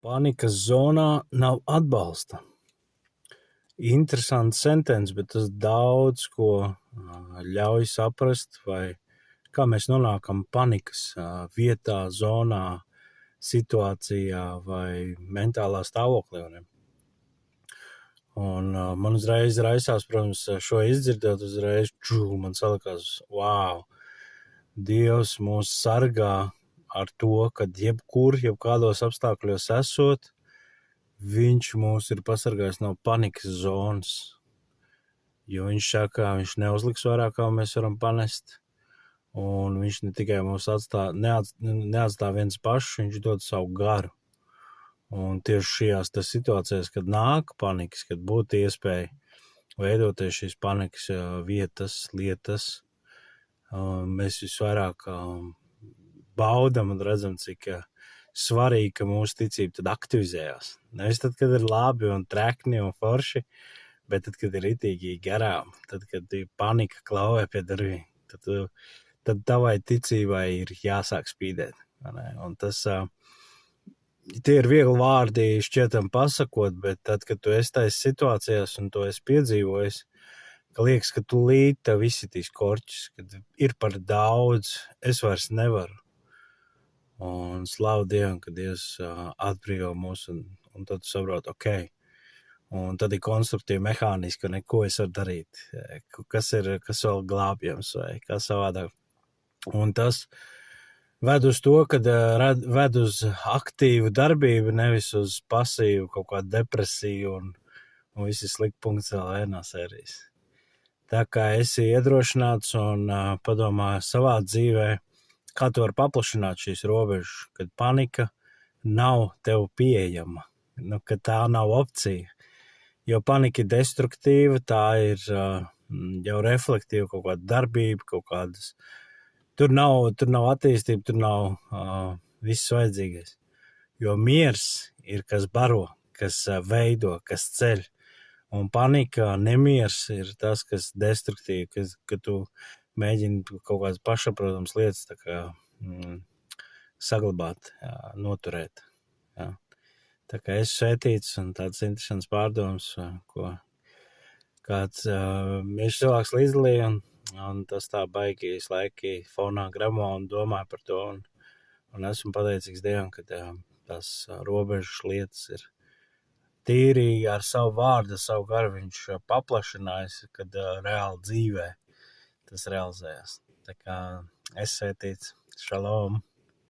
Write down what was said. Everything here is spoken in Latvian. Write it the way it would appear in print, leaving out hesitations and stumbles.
Panikas zonā nav atbalsta. Interesants sentence, bet tas daudz ko ļauj saprast, vai kā mēs nonākam panikas vietā, zonā, situācijā vai mentālā stāvoklī. Un man uzreiz raisās, protams, šo izdzirdot, uzreiz man salikās, wow, Dievs mūs sargā ar to, kad jebkādos apstākļos esot, viņš mūs ir pasargājis no panikas zonas. Jo viņš saka, viņš neuzliks vairāk, kā mēs varam panest. Un viņš ne tikai mūs neatstā viens pašs, viņš dod savu garu. Un tieši šajās situācijās, kad nāk panikas, kad būtu iespēja veidoties šīs panikas vietas, lietas, mēs visvairāk baudam un redzam, cik svarīgi, ka mūsu ticība tad aktivizējās. Nevis tad, kad ir labi un trekni un forši, bet tad, kad ir ritīgi garām, tad, kad panika klauvē pie durvīm, tad tavai ticībai ir jāsāk spīdēt. Un tas, tie ir viegli vārdi šķietam pasakot, bet tad, kad tu esi tais situācijās un to esi piedzīvojis, ka liekas, ka tu līdz tev izsitīs korķis, kad ir par daudz, es vairs nevaru. Un slavu Dievam, ka Dievs atbrīvo mūs, un tad tu saproti, ok. Un tad ir konstruktīvi mehāniski, un ko es varu darīt, kas vēl glābjams vai kā savādāk. Un tas ved uz to, kad ved uz aktīvu darbību, nevis uz pasīvu kaut kādu depresiju un visi slikti .lv sērijas. Tā kā esi iedrošināts un padomā savā dzīvē, kā tu vari paplašināt šīs robežas, kad panika nav tev pieejama, ka tā nav opcija. Jo panika ir destruktīva, tā ir jau reflektīva kaut kāda darbība, kaut kādas. Tur nav attīstība, tur nav viss vajadzīgais. Jo miers ir kas baro, kas veido, kas ceļ. Un panika, nemiers ir tas, kas destruktīvi, ka tu mēģini kaut kādas pašsaprotams lietas tā kā, saglabāt, noturēt. Jā. Tā kā es svētīts un tāds interesants pārdoms, ko kāds viņš cilvēks līdzdalīja, un tas tā baigi laiki fonā gramo un domāju par to. Un esmu pateicīgs Dievam, ka tās robežas lietas ir tīri ar savu vārdu, savu garu viņš paplašinājis, kad reāli dzīvē tas realizējās. Tā kā es svētīts. Šalom.